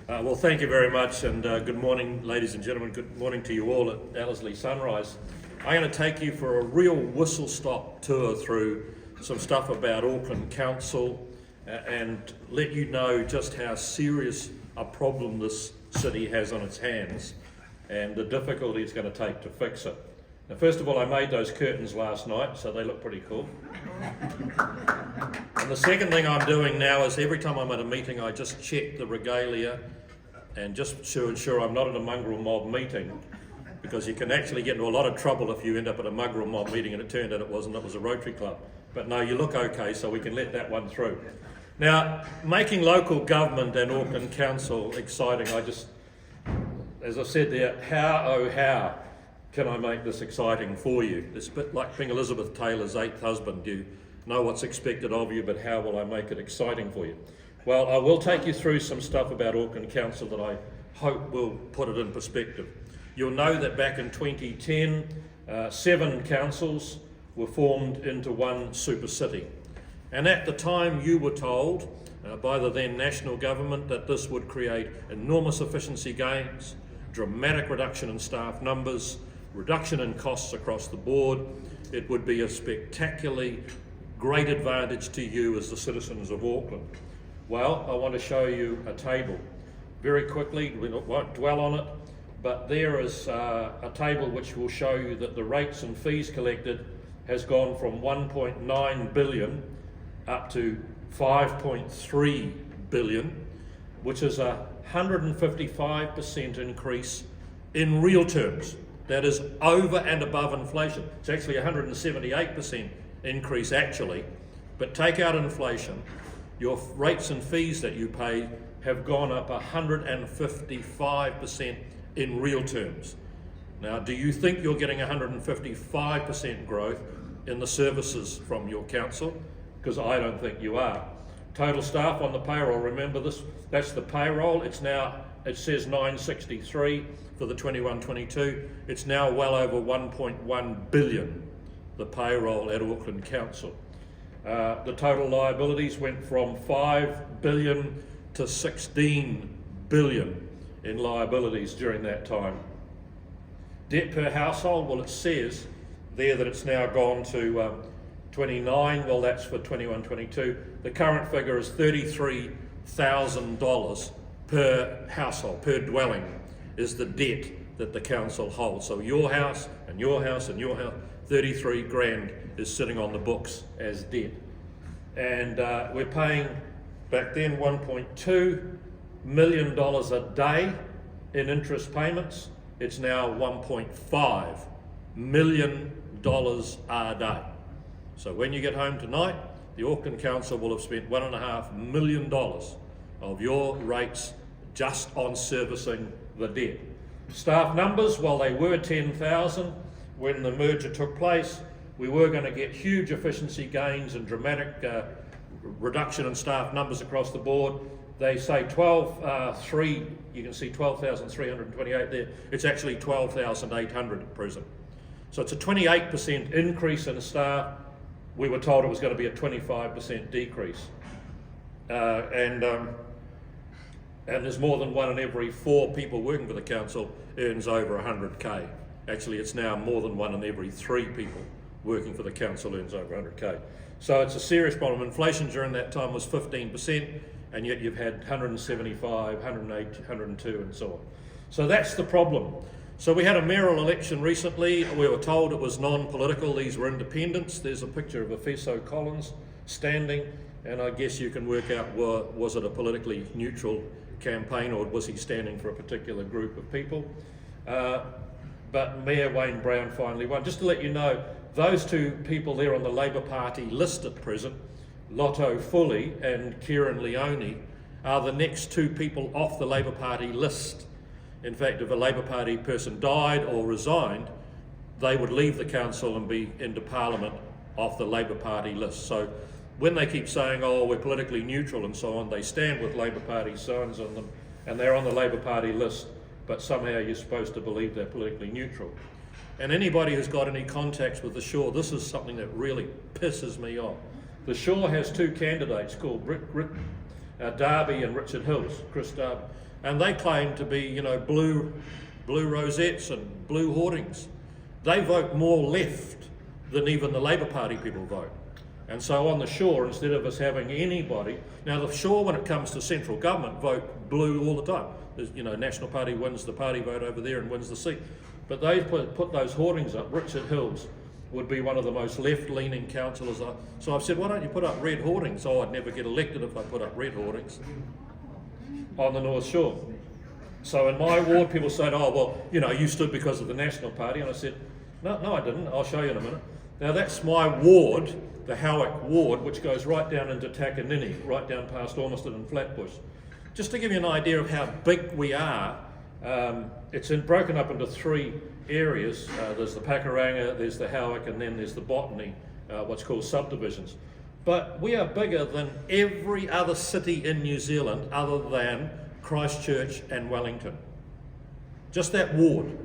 Well, thank you very much, and good morning, ladies and gentlemen. Good morning to you all at Ellerslie Sunrise. I'm going to take you for a real whistle-stop tour through some stuff about Auckland Council and let you know just how serious a problem this city has on its hands and the difficulty it's going to take to fix it. Now, first of all, I made those curtains last night, so they look pretty cool. And the second thing I'm doing now is every time I'm at a meeting, I just check the regalia and just to ensure I'm not at a mongrel mob meeting, because you can actually get into a lot of trouble if you end up at a mongrel mob meeting and it turned out it wasn't, it was a Rotary club. But no, you look okay, so we can let that one through. Now, making local government and Auckland Council exciting, as I said there, how can I make this exciting for you? It's a bit like being Elizabeth Taylor's 8th husband. You know what's expected of you, but how will I make it exciting for you? Well, I will take you through some stuff about Auckland Council that I hope will put it in perspective. You'll know that back in 2010, 7 councils were formed into one super city. And at the time you were told by the then national government that this would create enormous efficiency gains, dramatic reduction in staff numbers, reduction in costs across the board. It would be a spectacularly great advantage to you as the citizens of Auckland. Well, I want to show you a table. Very quickly, we won't dwell on it, but there is a table which will show you that the rates and fees collected has gone from 1.9 billion up to 5.3 billion, which is a 155% increase in real terms. That is over and above inflation. It's actually 178% increase actually, but take out inflation, your rates and fees that you pay have gone up 155% in real terms. Now, do you think you're getting 155% growth in the services from your council? Because I don't think you are. Total staff on the payroll, remember this, that's the payroll. It says 963 for the 21-22. It's now well over 1.1 billion, the payroll at Auckland Council. The total liabilities went from 5 billion to 16 billion in liabilities during that time. Debt per household, well, it says there that it's now gone to 29, well, that's for 21-22. The current figure is $33,000 per household, per dwelling, is the debt that the council holds. So your house and your house and your house, 33 grand is sitting on the books as debt. And we're paying back then $1.2 million a day in interest payments. It's now $1.5 million a day. So when you get home tonight, the Auckland Council will have spent $1.5 million of your rates just on servicing the debt. Staff numbers, well, they were 10,000 when the merger took place. We were going to get huge efficiency gains and dramatic reduction in staff numbers across the board. They say 12,300, you can see 12,328 there. It's actually 12,800 at present. So it's a 28% increase in staff. We were told it was going to be a 25% decrease. And there's more than 1 in every 4 people working for the council earns over 100K. Actually, it's now more than 1 in every 3 people working for the council earns over 100K. So it's a serious problem. Inflation during that time was 15%, and yet you've had 175, 108, 102, and so on. So that's the problem. So we had a mayoral election recently. We were told it was non-political. These were independents. There's a picture of Efeso Collins standing, and I guess you can work out, was it a politically neutral campaign or was he standing for a particular group of people? But Mayor Wayne Brown finally won. Just to let you know, those 2 people there on the Labour Party list at present, Lotto Fully and Kieran Leone, are the next 2 people off the Labour Party list. In fact, if a Labour Party person died or resigned, they would leave the council and be into Parliament off the Labour Party list. So when they keep saying, oh, we're politically neutral and so on, they stand with Labour Party signs on them and they're on the Labour Party list, but somehow you're supposed to believe they're politically neutral. And anybody who's got any contacts with the Shore, this is something that really pisses me off. The Shore has 2 candidates called Derby and Richard Hills, Chris Derby, and they claim to be, you know, blue rosettes and blue hoardings. They vote more left than even the Labour Party people vote. And so on the shore, instead of us having anybody, now the shore, when it comes to central government, vote blue all the time. There's, you know, National Party wins the party vote over there and wins the seat. But they put those hoardings up. Richard Hills would be one of the most left-leaning councillors. So I've said, why don't you put up red hoardings? Oh, I'd never get elected if I put up red hoardings on the North Shore. So in my ward, people said, oh, well, you know, you stood because of the National Party. And I said, no, I didn't. I'll show you in a minute. Now that's my ward, the Howick ward, which goes right down into Takanini, right down past Ormiston and Flatbush. Just to give you an idea of how big we are, it's broken up into three areas. There's the Pakuranga, there's the Howick, and then there's the Botany, what's called subdivisions. But we are bigger than every other city in New Zealand other than Christchurch and Wellington. Just that ward.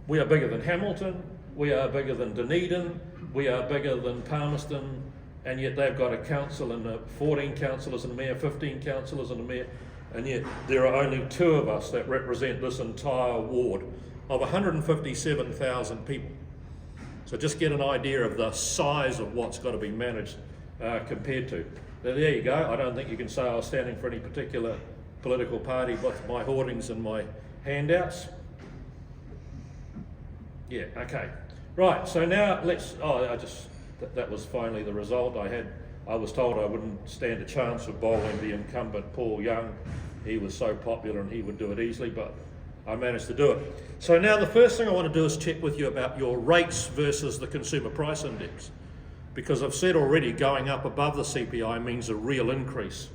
We are bigger than Hamilton, we are bigger than Dunedin, we are bigger than Palmerston, and yet they've got a council and 14 councillors and a mayor, 15 councillors and a mayor, and yet there are only 2 of us that represent this entire ward of 157,000 people. So just get an idea of the size of what's got to be managed compared to. Now, there you go. I don't think you can say I was standing for any particular political party with my hoardings and my handouts. Yeah, okay. Right, so now let's, that was finally the result. I was told I wouldn't stand a chance of bowling the incumbent Paul Young. He was so popular and he would do it easily, but I managed to do it. So now the first thing I want to do is check with you about your rates versus the Consumer Price Index, because I've said already going up above the CPI means a real increase.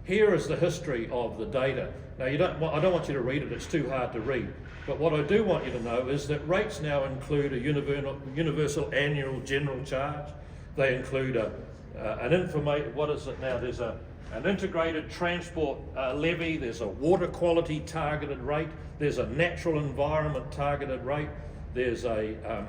Here is the history of the data. Now I don't want you to read it, it's too hard to read, but what I do want you to know is that rates now include a universal annual general charge. They include there's an integrated transport levy, there's a water quality targeted rate, there's a natural environment targeted rate, there's a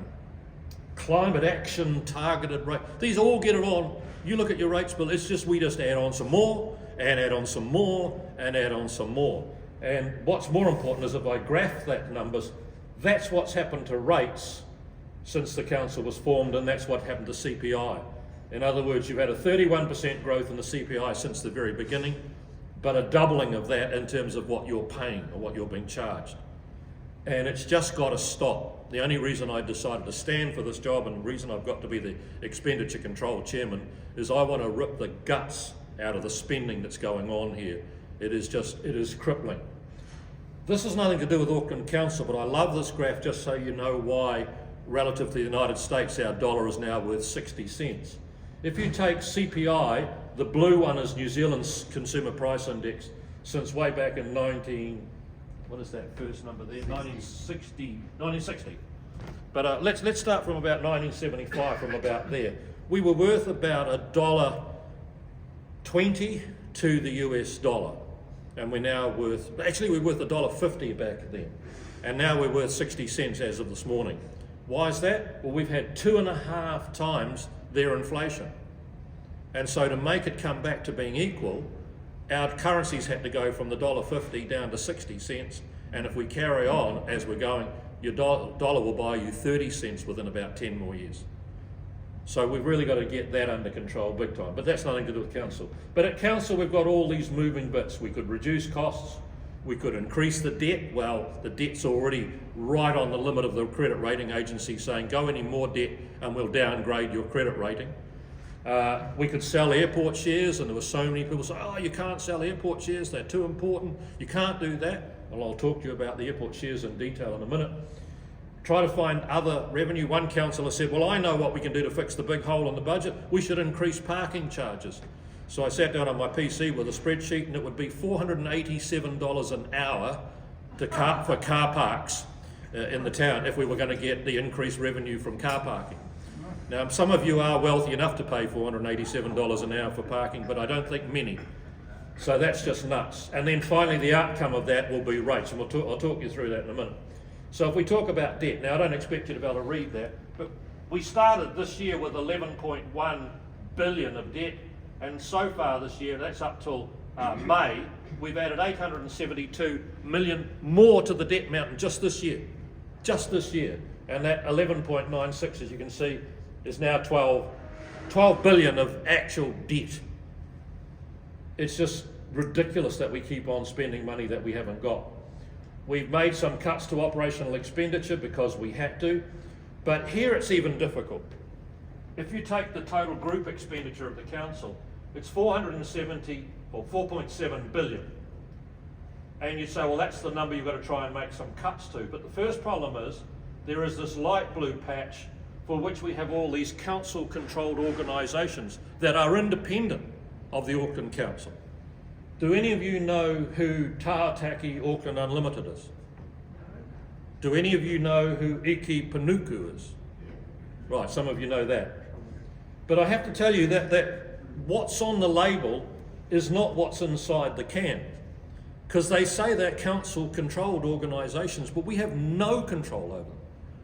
climate action targeted rate. These all get it on. You look at your rates bill, it's just we just add on some more, and add on some more, and add on some more. And what's more important is if I graph that numbers, that's what's happened to rates since the council was formed, and that's what happened to CPI. In other words, you've had a 31% growth in the CPI since the very beginning, but a doubling of that in terms of what you're paying or what you're being charged. And it's just got to stop. The only reason I decided to stand for this job and the reason I've got to be the Expenditure Control Chairman is I want to rip the guts out of the spending that's going on here. It is crippling. This has nothing to do with Auckland Council, but I love this graph just so you know why, relative to the United States, our dollar is now worth 60 cents. If you take CPI, the blue one is New Zealand's Consumer Price Index, since way back in 1960. But let's start from about 1975, from about there. We were worth about $1.20 to the US dollar. And we're now worth $1.50 back then. And now we're worth 60 cents as of this morning. Why is that? Well, we've had 2.5 times their inflation. And so to make it come back to being equal, our currencies had to go from the $1.50 down to 60 cents. And if we carry on as we're going, your dollar will buy you 30 cents within about 10 more years. So we've really got to get that under control big time. But that's nothing to do with council. But at council, we've got all these moving bits. We could reduce costs. We could increase the debt. Well, the debt's already right on the limit of the credit rating agency saying, go any more debt and we'll downgrade your credit rating. We could sell airport shares, and there were so many people saying, oh, you can't sell airport shares, they're too important. You can't do that. Well, I'll talk to you about the airport shares in detail in a minute. Try to find other revenue. One councillor said, well, I know what we can do to fix the big hole in the budget. We should increase parking charges. So I sat down on my PC with a spreadsheet, and it would be $487 an hour for car parks in the town if we were going to get the increased revenue from car parking. Now, some of you are wealthy enough to pay $487 an hour for parking, but I don't think many. So that's just nuts. And then finally, the outcome of that will be rates, and I'll talk you through that in a minute. So if we talk about debt, now I don't expect you to be able to read that, but we started this year with 11.1 billion of debt, and so far this year, that's up till May, we've added 872 million more to the debt mountain just this year. Just this year. And that 11.96, as you can see, is now 12 billion of actual debt. It's just ridiculous that we keep on spending money that we haven't got. We've made some cuts to operational expenditure because we had to, but here it's even difficult. If you take the total group expenditure of the council, it's 4.7 billion. And you say, well, that's the number you've got to try and make some cuts to. But the first problem is, there is this light blue patch for which we have all these council-controlled organisations that are independent of the Auckland Council. Do any of you know who Tātaki Auckland Unlimited is? Do any of you know who Iki Panuku is? Right, some of you know that. But I have to tell you that what's on the label is not what's inside the can. Because they say they're council-controlled organisations, but we have no control over them.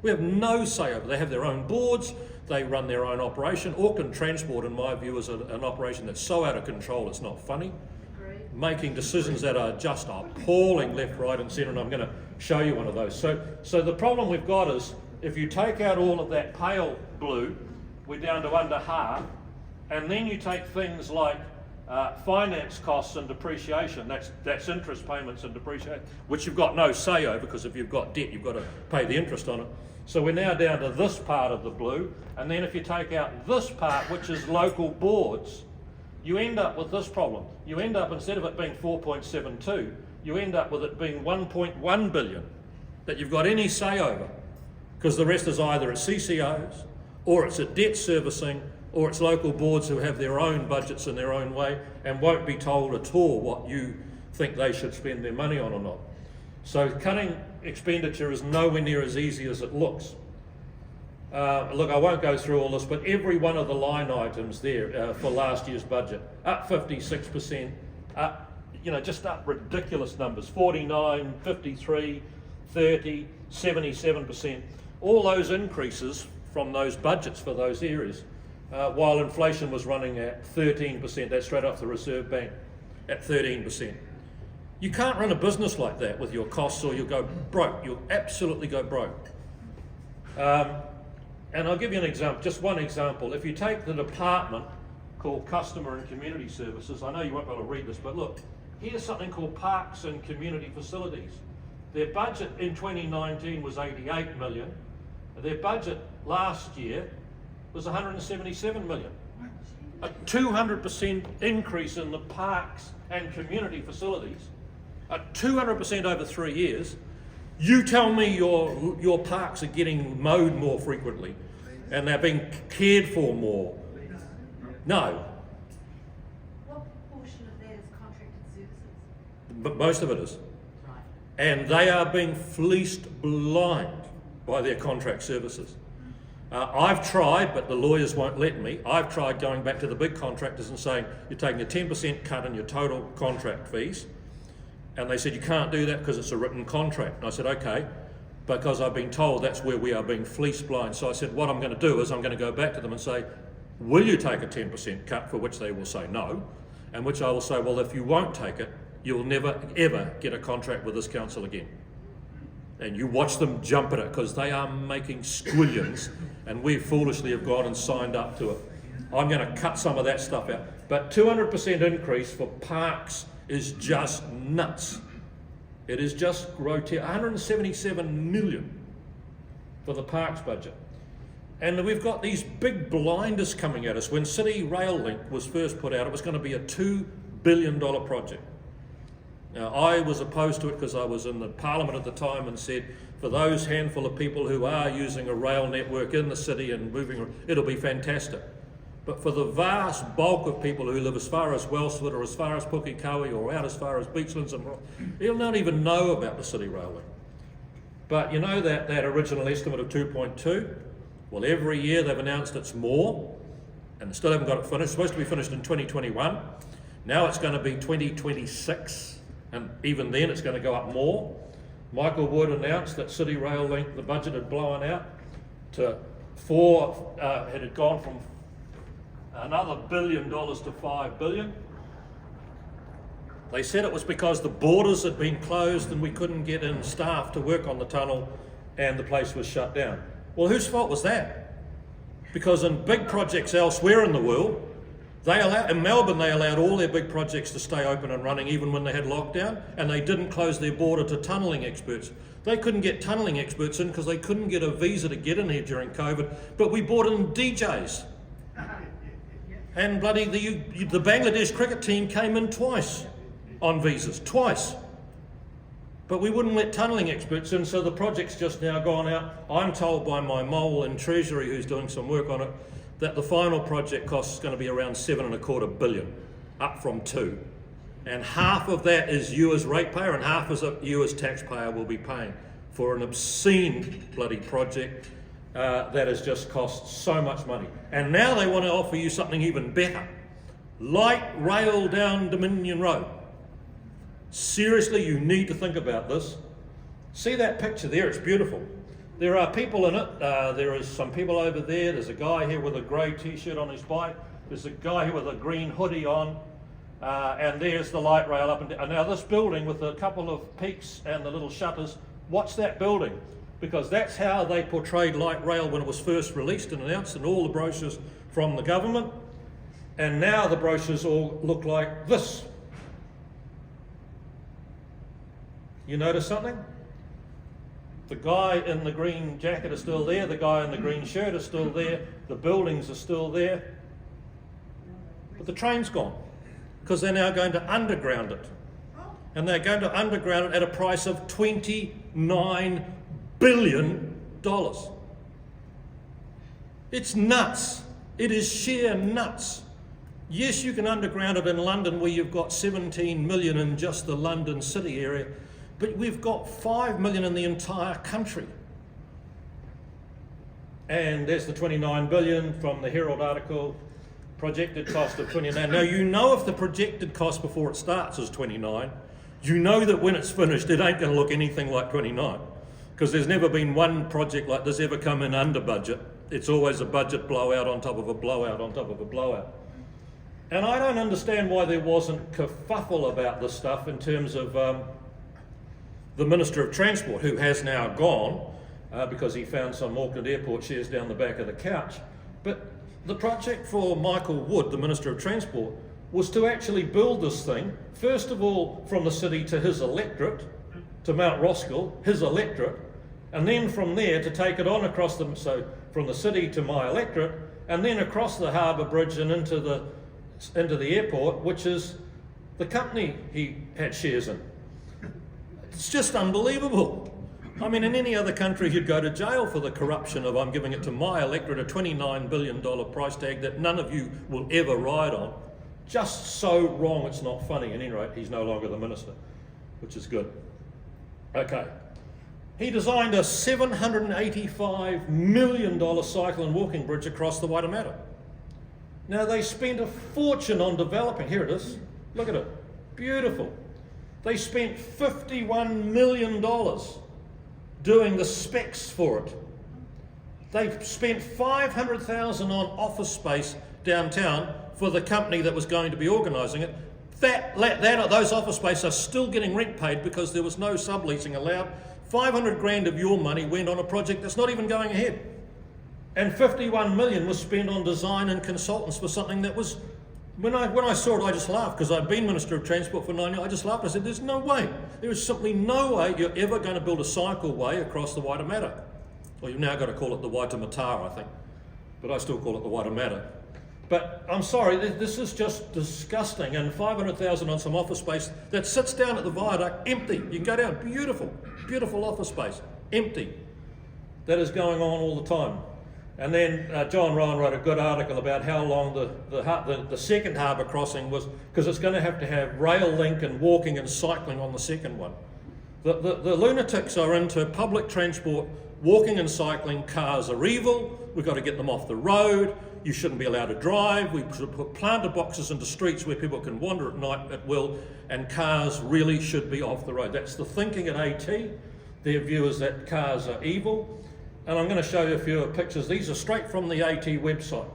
We have no say over them. They have their own boards, they run their own operation. Auckland Transport, in my view, is an operation that's so out of control it's not funny. Making decisions that are just appalling left, right and centre, and I'm going to show you one of those. So the problem we've got is, if you take out all of that pale blue, we're down to under half, and then you take things like finance costs and depreciation, that's interest payments and depreciation, which you've got no say over, because if you've got debt, you've got to pay the interest on it. So we're now down to this part of the blue, and then if you take out this part, which is local boards, you end up with this problem. You end up, instead of it being 4.72, you end up with it being 1.1 billion that you've got any say over, because the rest is either at CCOs, or it's at debt servicing, or it's local boards who have their own budgets in their own way and won't be told at all what you think they should spend their money on or not. So cutting expenditure is nowhere near as easy as it looks. Look, I won't go through all this, but every one of the line items there for last year's budget, up 56%, up, just up ridiculous numbers, 49, 53, 30, 77%. All those increases from those budgets for those areas, while inflation was running at 13%, that's straight off the Reserve Bank, at 13%. You can't run a business like that with your costs, or you'll go broke. You'll absolutely go broke. And I'll give you an example, just one example. If you take the department called Customer and Community Services, I know you won't be able to read this, but look, here's something called Parks and Community Facilities. Their budget in 2019 was 88 million. Their budget last year was 177 million. A 200% increase in the parks and community facilities, a 200% over 3 years. You tell me your parks are getting mowed more frequently and they're being cared for more. No. What proportion of that is contracted services? But most of it is. Right. And they are being fleeced blind by their contract services. I've tried, but the lawyers won't let me. I've tried going back to the big contractors and saying, you're taking a 10% cut in your total contract fees. And they said, you can't do that because it's a written contract. And I said, okay, because I've been told that's where we are being fleeced blind. So I said, what I'm going to do is I'm going to go back to them and say, will you take a 10% cut? For which they will say no. And which I will say, well, if you won't take it, you'll never, ever get a contract with this council again. And you watch them jump at it, because they are making squillions, and we foolishly have gone and signed up to it. I'm going to cut some of that stuff out. But 200% increase for parks is just nuts. It is just grotesque. 177 million for the parks budget. And we've got these big blinders coming at us. When City Rail Link was first put out, it was going to be a $2 billion project. Now, I was opposed to it because I was in the Parliament at the time and said, for those handful of people who are using a rail network in the city and moving, it'll be fantastic. But for the vast bulk of people who live as far as Wellsford or as far as Pukekohe or out as far as Beachlands, and they'll not even know about the City Rail Link. But you know that original estimate of 2.2? Well, every year they've announced it's more, and they still haven't got it finished. It's supposed to be finished in 2021. Now it's going to be 2026. And even then it's going to go up more. Michael Wood announced that City Rail Link, the budget had blown out to it had gone from another $1 billion to $5 billion. They said it was because the borders had been closed and we couldn't get in staff to work on the tunnel and the place was shut down. Well, whose fault was that? Because in big projects elsewhere in the world, in Melbourne they allowed all their big projects to stay open and running even when they had lockdown, and they didn't close their border to tunnelling experts. They couldn't get tunnelling experts in because they couldn't get a visa to get in here during COVID, but we brought in DJs. And bloody the Bangladesh cricket team came in twice on visas, twice. But we wouldn't let tunnelling experts in, so the project's just now gone out. I'm told by my mole in Treasury who's doing some work on it that the final project cost is going to be around $7.25 billion, up from 2. And half of that is you as ratepayer and half is you as taxpayer will be paying for an obscene bloody project that has just cost so much money. And now they want to offer you something even better. Light rail down Dominion Road. Seriously, you need to think about this. See that picture there? It's beautiful. There are people in it. There is some people over there. There's a guy here with a grey t-shirt on his bike. There's a guy here with a green hoodie on. And there's the light rail up and down. Now this building with a couple of peaks and the little shutters, what's that building? Because that's how they portrayed light rail when it was first released and announced in all the brochures from the government. And now the brochures all look like this. You notice something? The guy in the green jacket is still there, the guy in the green shirt is still there, the buildings are still there, but the train's gone because they're now going to underground it. And they're going to underground it at a price of $29 billion. It's nuts. It is sheer nuts. Yes, you can underground it in London where you've got 17 million in just the London City area, but we've got 5 million in the entire country. And there's the 29 billion from the Herald article, projected cost of 29. Now you know if the projected cost before it starts is 29, you know that when it's finished it ain't going to look anything like 29, because there's never been one project like this ever come in under budget. It's always a budget blowout on top of a blowout on top of a blowout. And I don't understand why there wasn't kerfuffle about this stuff in terms of the Minister of Transport, who has now gone because he found some Auckland Airport shares down the back of the couch. But the project for Michael Wood, the Minister of Transport, was to actually build this thing, first of all from the city to his electorate, to Mount Roskill, his electorate, and then from there to take it on across so from the city to my electorate, and then across the harbour bridge and into the airport, which is the company he had shares in. It's just unbelievable. I mean, in any other country, you'd go to jail for the corruption of I'm giving it to my electorate, a $29 billion price tag that none of you will ever ride on. Just so wrong, it's not funny. At any rate, he's no longer the minister, which is good. Okay. He designed a $785 million cycle and walking bridge across the Waitemata. Now, they spent a fortune on developing. Here it is. Look at it. Beautiful. They spent $51 million doing the specs for it. They've spent $500,000 on office space downtown for the company that was going to be organising it. Those office spaces are still getting rent paid because there was no subleasing allowed. 500 grand of your money went on a project that's not even going ahead. And 51 million was spent on design and consultants for something that was, when I saw it, I just laughed, because I'd been Minister of Transport for 9 years. I just laughed. I said, there's no way. There is simply no way you're ever going to build a cycleway across the Waitemata. Well, you've now got to call it the Waitemata, I think. But I still call it the Waitemata. But I'm sorry, this is just disgusting. And 500,000 on some office space that sits down at the viaduct, empty. You can go down, beautiful, beautiful office space, empty. That is going on all the time. And then John Ryan wrote a good article about how long the second harbour crossing was, because it's going to have rail link and walking and cycling on the second one. The lunatics are into public transport, walking and cycling. Cars are evil. We've got to get them off the road. You shouldn't be allowed to drive. We should put planter boxes into streets where people can wander at night at will, and cars really should be off the road. That's the thinking at AT. Their view is that cars are evil. And I'm going to show you a few pictures. These are straight from the AT website.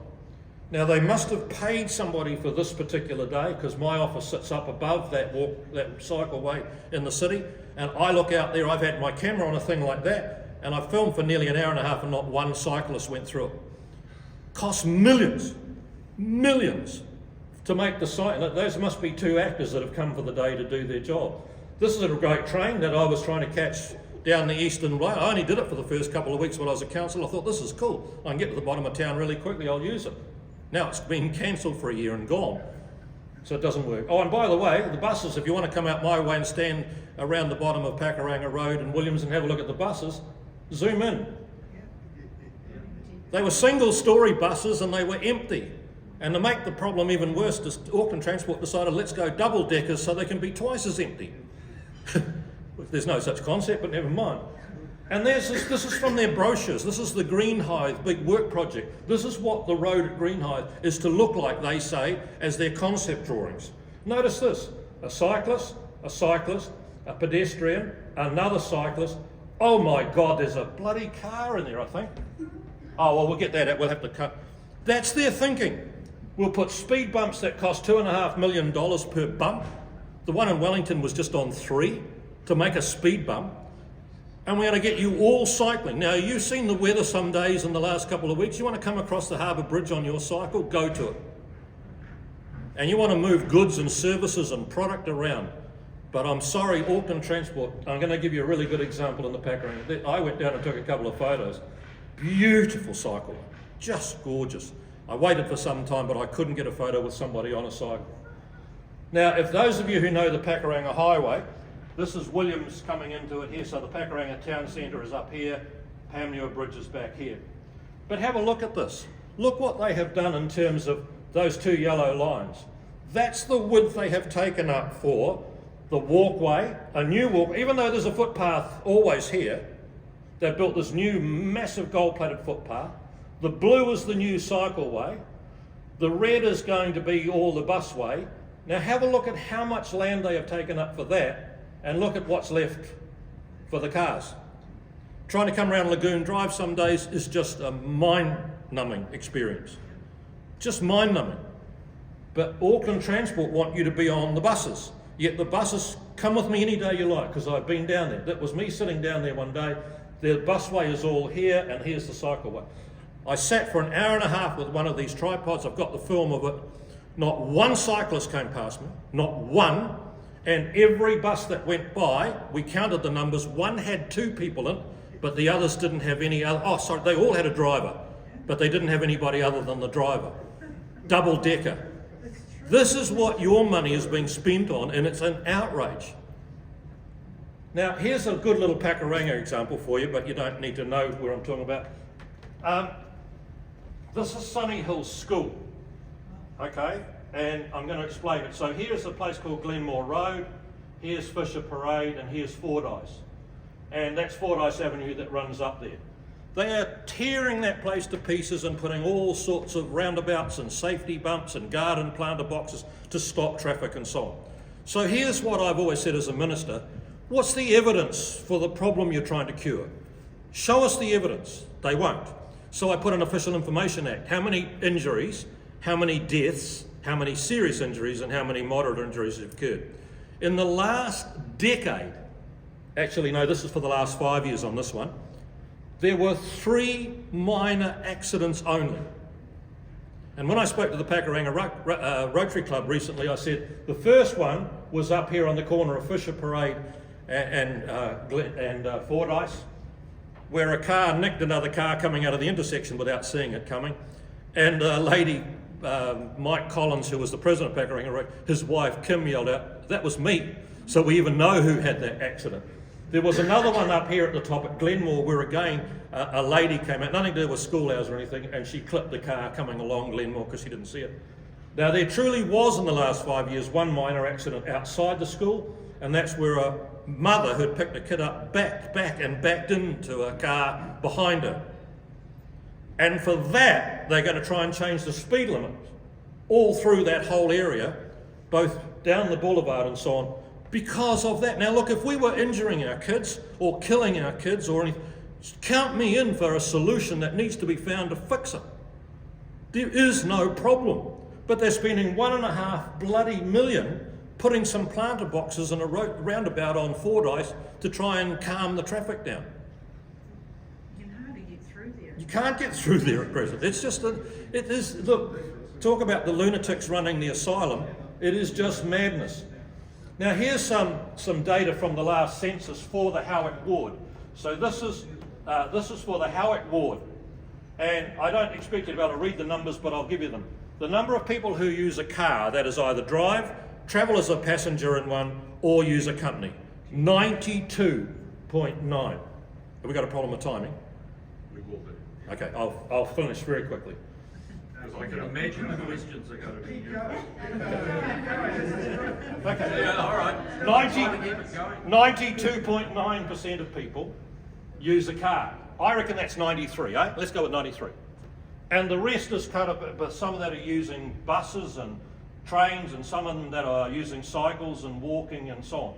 Now they must have paid somebody for this particular day, because my office sits up above that cycleway in the city, and I look out there. I've had my camera on a thing like that, and I filmed for nearly an hour and a half, and not one cyclist went through it. Cost millions to make the site. Those must be 2 actors that have come for the day to do their job. This is a great train that I was trying to catch down the eastern way. I only did it for the first couple of weeks when I was a councillor. I thought, this is cool. I can get to the bottom of town really quickly. I'll use it. Now it's been cancelled for a year and gone, so it doesn't work. Oh, and by the way, the buses, if you want to come out my way and stand around the bottom of Pakuranga Road and Williams and have a look at the buses, zoom in. They were single-storey buses and they were empty. And to make the problem even worse, Auckland Transport decided, let's go double-deckers so they can be twice as empty. There's no such concept, but never mind. And this is from their brochures. This is the Greenhithe big work project. This is what the road at Greenhithe is to look like, they say, as their concept drawings. Notice this: a cyclist, a pedestrian, another cyclist. Oh my God, there's a bloody car in there, I think. Oh, well, we'll get that out. We'll have to cut. That's their thinking. We'll put speed bumps that cost $2.5 million per bump. The one in Wellington was just on 3 to make a speed bump. And we're going to get you all cycling. Now, you've seen the weather some days in the last couple of weeks. You want to come across the Harbour Bridge on your cycle, go to it. And you want to move goods and services and product around. But I'm sorry, Auckland Transport, I'm going to give you a really good example in the Pakuranga. I went down and took a couple of photos. Beautiful cycle, just gorgeous. I waited for some time, but I couldn't get a photo with somebody on a cycle. Now, if those of you who know the Pakuranga Highway, this is Williams coming into it here, so the Pakuranga Town Centre is up here, Hamnure Bridge is back here. But have a look at this. Look what they have done in terms of those 2 yellow lines. That's the width they have taken up for the walkway, a new walk, even though there's a footpath always here. They've built this new massive gold-plated footpath. The blue is the new cycleway. The red is going to be all the busway. Now have a look at how much land they have taken up for that, and look at what's left for the cars. Trying to come around Lagoon Drive some days is just a mind-numbing experience. Just mind-numbing. But Auckland Transport want you to be on the buses. Yet the buses, come with me any day you like, because I've been down there. That was me sitting down there one day. The busway is all here, and here's the cycleway. I sat for an hour and a half with one of these tripods. I've got the film of it. Not one cyclist came past me, not one. And every bus that went by, we counted the numbers. One had 2 people in, but the others didn't have any other. Oh, sorry, they all had a driver, but they didn't have anybody other than the driver. Double-decker. This is what your money is being spent on, and it's an outrage. Now, here's a good little Pakuranga example for you, but you don't need to know where I'm talking about. This is Sunny Hills School, okay? And I'm going to explain it. So here's a place called Glenmore Road, here's Fisher Parade, and here's Fordyce. And that's Fordyce Avenue that runs up there. They are tearing that place to pieces and putting all sorts of roundabouts and safety bumps and garden planter boxes to stop traffic and so on. So here's what I've always said as a minister. What's the evidence for the problem you're trying to cure? Show us the evidence. They won't. So I put an Official Information Act. How many injuries, how many deaths, how many serious injuries and how many moderate injuries have occurred. In the last decade, actually no, this is for the last 5 years on this one, there were 3 minor accidents only. And when I spoke to the Pakuranga Rotary Club recently, I said the first one was up here on the corner of Fisher Parade and Fordyce, where a car nicked another car coming out of the intersection without seeing it coming. And a lady, Mike Collins, who was the president of Pakuranga, his wife Kim yelled out, "That was me." So we even know who had that accident. There was another one up here at the top at Glenmore where again a lady came out, nothing to do with school hours or anything, and she clipped the car coming along Glenmore because she didn't see it. Now there truly was in the last 5 years one minor accident outside the school, and that's where a mother who'd picked a kid up backed into a car behind her. And for that, they're going to try and change the speed limit all through that whole area, both down the boulevard and so on, because of that. Now look, if we were injuring our kids or killing our kids or anything, count me in for a solution that needs to be found to fix it. There is no problem. But they're spending $1.5 bloody million putting some planter boxes and a roundabout on Fordyce to try and calm the traffic down. You can hardly get through there. You can't get through there at present. It's just, look, talk about the lunatics running the asylum. It is just madness. Now here's some data from the last census for the Howick ward. So this is for the Howick ward. And I don't expect you to be able to read the numbers, but I'll give you them. The number of people who use a car, that is either drive, travel as a passenger in one, or use a company, 92.9. Have we got a problem with timing? We will be. Okay, I'll finish very quickly. Because I can imagine the questions are going to be. Okay. Yeah, all right. 92.9% of people use a car. I reckon that's 93, eh? Let's go with 93. And the rest is cut up, but some of that are using buses and trains, and some of them that are using cycles and walking and so on.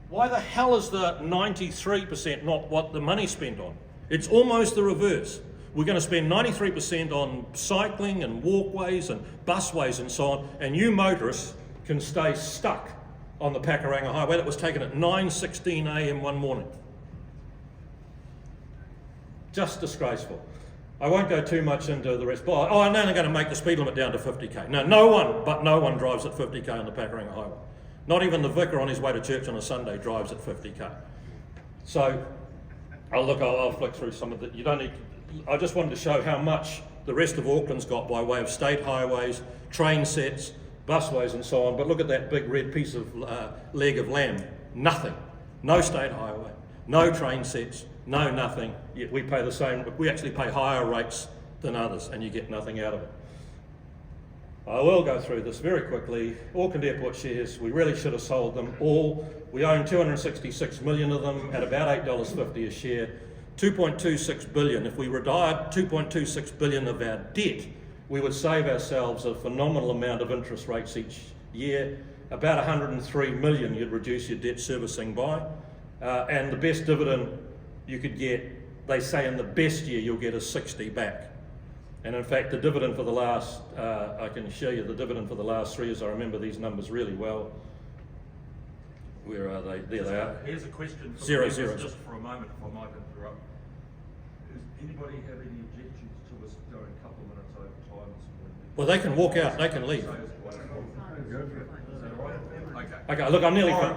Why the hell is the 93% not what the money's spent on? It's almost the reverse. We're going to spend 93% on cycling and walkways and busways and so on, and you motorists can stay stuck on the Pakuranga Highway that was taken at 9:16 a.m. one morning. Just disgraceful. I won't go too much into the rest. Oh, I'm only going to make the speed limit down to 50k. No one drives at 50k on the Pakuranga Highway. Not even the vicar on his way to church on a Sunday drives at 50k. So, I'll flick through some of it. You don't need. I just wanted to show how much the rest of Auckland's got by way of state highways, train sets, busways and so on. But look at that big red piece of leg of lamb. Nothing. No state highway. No train sets. No nothing. Yet we pay the same. We actually pay higher rates than others, and you get nothing out of it. I will go through this very quickly. Auckland Airport shares, we really should have sold them all. We own 266 million of them at about $8.50 a share. 2.26 billion. If we retired 2.26 billion of our debt, we would save ourselves a phenomenal amount of interest rates each year. About 103 million you'd reduce your debt servicing by. And the best dividend you could get, they say in the best year you'll get a 60 back. And in fact the dividend for the last, I can show you the dividend for the last 3 years. I remember these numbers really well. Where are they? There they are. Here's a question for Zero, the zero. just for a moment, if I might interrupt. Does anybody have any objections to us going a couple of minutes over time this morning? Well, they can walk out, they can leave. Is that all right? Okay. Okay, look, I'm nearly Fire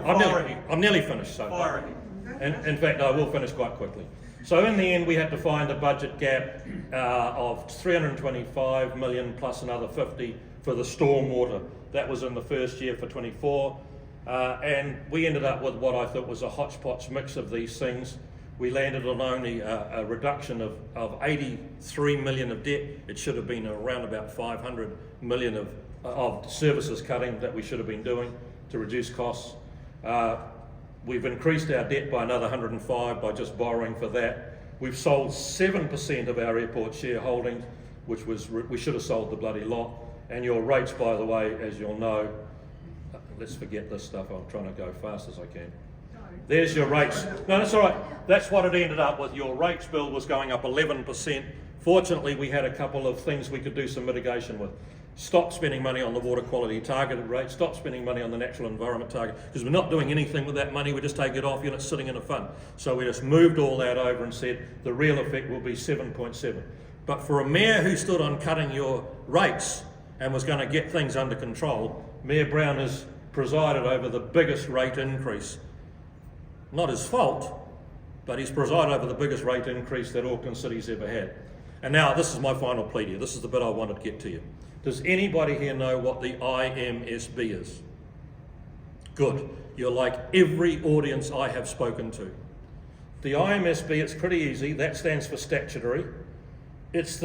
finished. So, Fire ahead. and in fact, I will finish quite quickly. So in the end, we had to find a budget gap of 325 million plus another 50 for the stormwater. That was in the first year for 24, and we ended up with what I thought was a hodgepodge mix of these things. We landed on only a reduction of 83 million of debt. It should have been around about 500 million of services cutting that we should have been doing to reduce costs. We've increased our debt by another 105 by just borrowing for that. We've sold 7% of our airport shareholdings, which was, we should have sold the bloody lot. And your rates, by the way, as you'll know, let's forget this stuff, I'm trying to go fast as I can. There's your rates. No, that's all right. That's what it ended up with. Your rates bill was going up 11%. Fortunately, we had a couple of things we could do some mitigation with. Stop spending money on the water quality targeted rate, stop spending money on the natural environment target, because we're not doing anything with that money, we just take it off and it's sitting in a fund. So we just moved all that over and said the real effect will be 7.7. But for a mayor who stood on cutting your rates and was going to get things under control, Mayor Brown has presided over the biggest rate increase. Not his fault, but he's presided over the biggest rate increase that Auckland City's ever had. And now this is my final plea here. This is the bit I wanted to get to you. Does anybody here know what the IMSB is? Good. You're like every audience I have spoken to. The IMSB, it's pretty easy. That stands for statutory. It's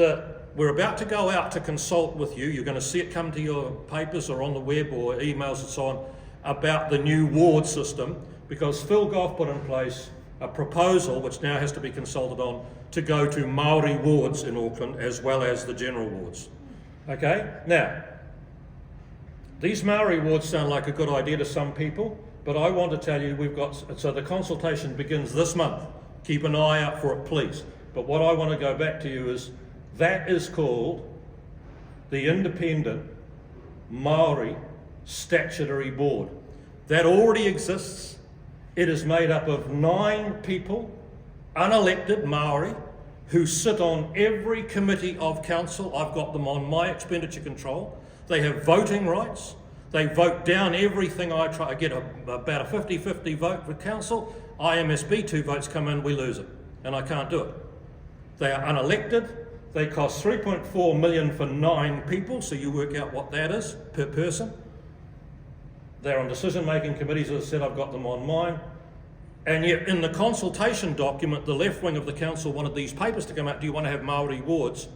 we're about to go out to consult with you. You're going to see it come to your papers or on the web or emails and so on about the new ward system, because Phil Goff put in place a proposal, which now has to be consulted on, to go to Maori wards in Auckland as well as the general wards. Okay, now, these Maori wards sound like a good idea to some people, but I want to tell you so the consultation begins this month. Keep an eye out for it, please. But what I want to go back to you is, that is called the Independent Maori Statutory Board. That already exists. It is made up of 9 people, unelected Maori, who sit on every committee of council. I've got them on my expenditure control. They have voting rights. They vote down everything I try. I get about a 50-50 vote for council. IMSB, 2 votes come in, we lose it. And I can't do it. They are unelected. They cost $3.4 million for 9 people, so you work out what that is per person. They're on decision-making committees. As I said, I've got them on mine. And yet in the consultation document, the left wing of the council wanted these papers to come out. Do you want to have Maori wards?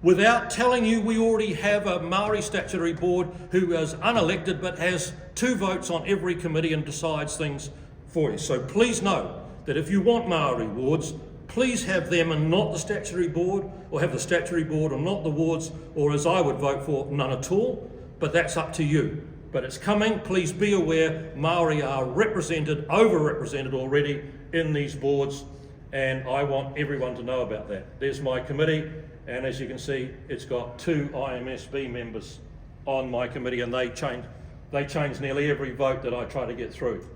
Without telling you we already have a Maori statutory board who is unelected but has 2 votes on every committee and decides things for you. So please know that if you want Maori wards, please have them and not the statutory board, or have the statutory board and not the wards, or as I would vote for, none at all. But that's up to you. But it's coming. Please be aware Maori are represented, overrepresented already in these boards, and I want everyone to know about that. There's my committee, and as you can see, it's got 2 IMSB members on my committee, and they change nearly every vote that I try to get through.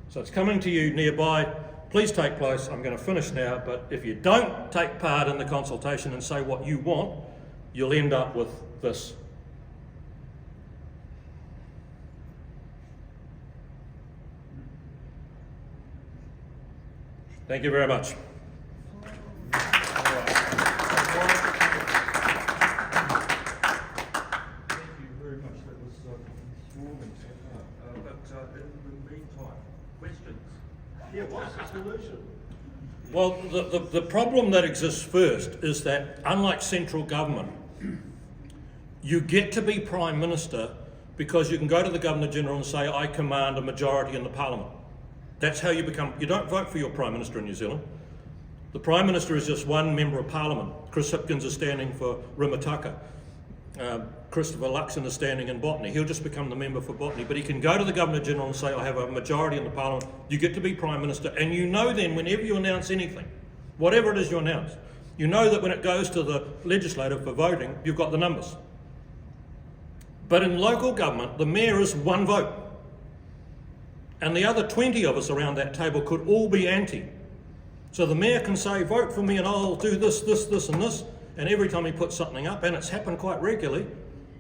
So it's coming to you nearby. Please take place. I'm going to finish now, but if you don't take part in the consultation and say what you want, you'll end up with this. Thank you very much. Thank you very much. That was swarming so far. But in the meantime, questions? Yeah, what's the solution? Well, the problem that exists first is that, unlike central government, you get to be Prime Minister because you can go to the Governor-General and say, I command a majority in the Parliament. That's how you become. You don't vote for your Prime Minister in New Zealand. The Prime Minister is just one member of Parliament. Chris Hipkins is standing for Rimataka. Christopher Luxon is standing in Botany. He'll just become the member for Botany. But he can go to the Governor-General and say, I have a majority in the Parliament. You get to be Prime Minister. And you know then, whenever you announce anything, whatever it is you announce, you know that when it goes to the legislature for voting, you've got the numbers. But in local government, the mayor is 1 vote. And the other 20 of us around that table could all be anti. So the mayor can say, vote for me and I'll do this, this, this and this. And every time he puts something up, and it's happened quite regularly,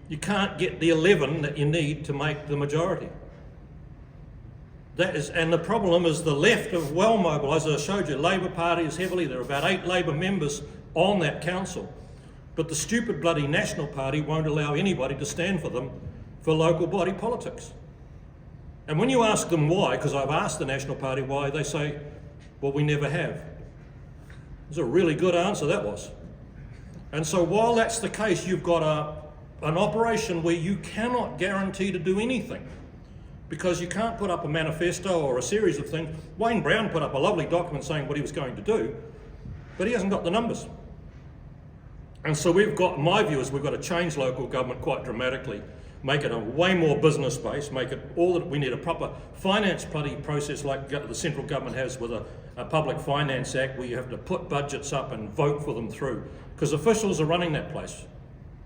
you can't get the 11 that you need to make the majority. And the problem is the left are well mobilised. As I showed you, Labour Party is heavily, there are about 8 Labour members on that council. But the stupid bloody National Party won't allow anybody to stand for them for local body politics. And when you ask them why, because I've asked the National Party why, they say, well, we never have. It's a really good answer, that was. And so while that's the case, you've got an operation where you cannot guarantee to do anything because you can't put up a manifesto or a series of things. Wayne Brown put up a lovely document saying what he was going to do, but he hasn't got the numbers. And so my view is we've got to change local government quite dramatically, make it a way more business based, make it all that we need a proper finance process like the central government has with a Public Finance Act where you have to put budgets up and vote for them through. Because officials are running that place.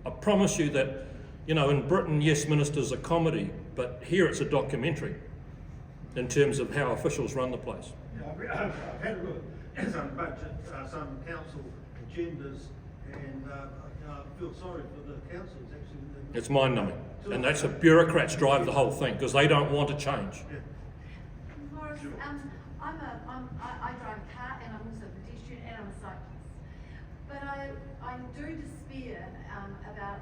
I promise you that, in Britain, yes, ministers are comedy, but here it's a documentary in terms of how officials run the place. Yeah, I've had a look at some budget, some council agendas, and I feel sorry for the councils actually. It's mind-numbing, and that's the bureaucrats drive the whole thing because they don't want to change. Yeah. Maurice, I drive a car and I'm also a pedestrian and I'm a cyclist. But I do despair about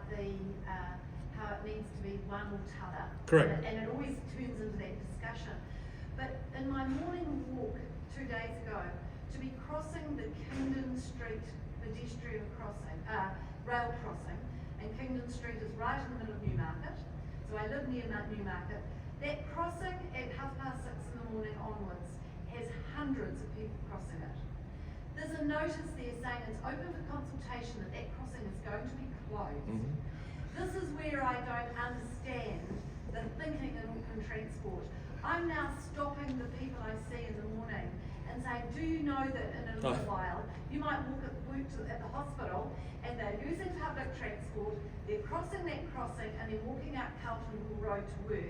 how it needs to be one or t'other. Correct. And it always turns into that discussion. But in my morning walk 2 days ago, to be crossing the Kingdon Street pedestrian crossing, rail crossing, and Kingdon Street is right in the middle of Newmarket. So I live near Newmarket. That crossing at 6:30 in the morning onwards has hundreds of people crossing it. There's a notice there saying it's open for consultation that crossing is going to be closed. Mm-hmm. This is where I don't understand the thinking in Auckland Transport. I'm now stopping the people I see in the morning and saying, do do you know that in a little Oh. while, you might at the hospital and they're using public transport, they're crossing that crossing and they're walking out Carlton Road to work.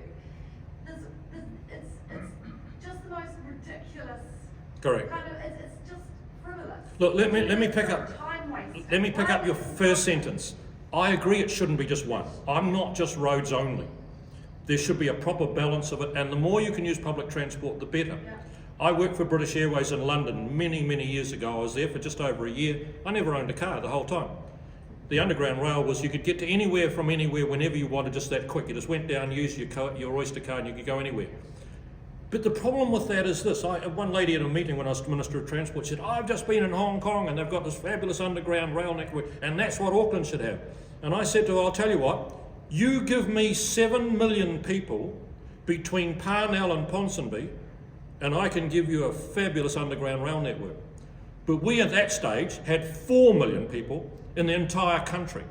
It's just the most ridiculous. Correct. Kind of, it's just frivolous. Look, let me It's pick sort up. of time wasting. Let me pick Why up your is it first so- sentence. I agree it shouldn't be just one. I'm not just roads only. There should be a proper balance of it, and the more you can use public transport, the better. Yeah. I worked for British Airways in London many years ago. I was there for just over a year. I never owned a car the whole time. The Underground Rail was you could get to anywhere from anywhere whenever you wanted, just that quick. You just went down, used your Oyster card, and you could go anywhere. But the problem with that is this. One lady at a meeting when I was Minister of Transport said, I've just been in Hong Kong and they've got this fabulous underground rail network and that's what Auckland should have. And I said to her, I'll tell you what, you give me 7 million people between Parnell and Ponsonby and I can give you a fabulous underground rail network. But we at that stage had 4 million people in the entire country,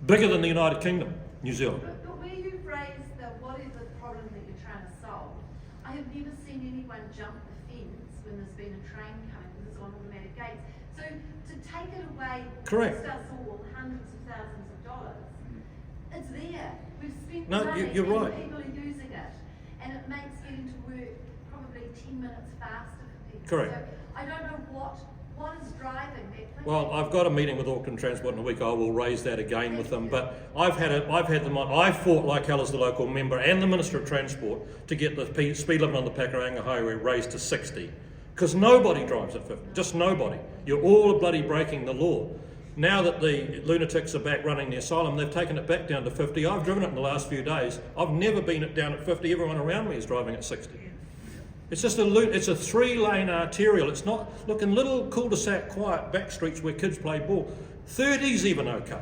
bigger than the United Kingdom, New Zealand. But where you've raised what is the problem that you're trying to solve, I have never seen anyone jump the fence when there's been a train coming with its on automatic gates. So to take it away Correct. costs us all hundreds of thousands of dollars. It's there. We've spent No, money you're and right. people are using it. And it makes getting to work probably 10 minutes faster for people. Correct. So I don't know what is driving that thing. Well, I've got a meeting with Auckland Transport in a week. I will raise that again with them. But I've had them on. I fought like hell as the local member and the Minister of Transport to get the speed limit on the Pakuranga Highway raised to 60. Because nobody drives at 50. Just nobody. You're all bloody breaking the law. Now that the lunatics are back running the asylum, they've taken it back down to 50. I've driven it in the last few days. I've never been down at 50. Everyone around me is driving at 60. It's just it's a 3-lane arterial. It's not, look, in little cul-de-sac quiet back streets where kids play ball, 30's even okay.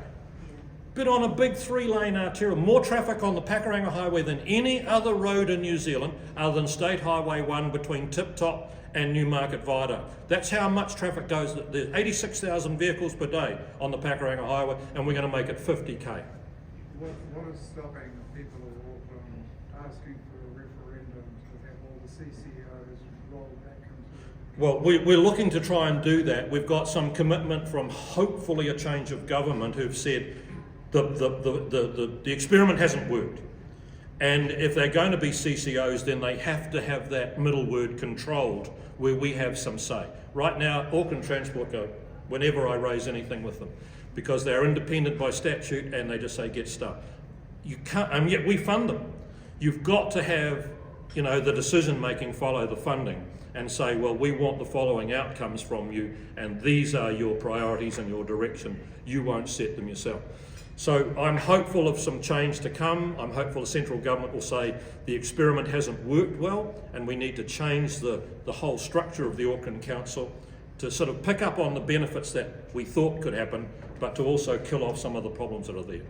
But on a big 3-lane arterial, more traffic on the Pakuranga Highway than any other road in New Zealand other than State Highway 1 between Tip Top and Newmarket Viaduct. That's how much traffic goes. There's 86,000 vehicles per day on the Pakuranga Highway and we're going to make it 50k. What is stopping people of Auckland asking for a referendum to have all the CCOs rolled back into? Well, we're looking to try and do that. We've got some commitment from hopefully a change of government who've said the experiment hasn't worked. And if they're going to be CCOs, then they have to have that middle word controlled where we have some say. Right now, Auckland Transport go whenever I raise anything with them because they're independent by statute and they just say get stuck. You can't, and yet we fund them. You've got to have, the decision making follow the funding and say, well, we want the following outcomes from you and these are your priorities and your direction. You won't set them yourself. So I'm hopeful of some change to come. I'm hopeful the central government will say the experiment hasn't worked well and we need to change the whole structure of the Auckland Council to sort of pick up on the benefits that we thought could happen, but to also kill off some of the problems that are there.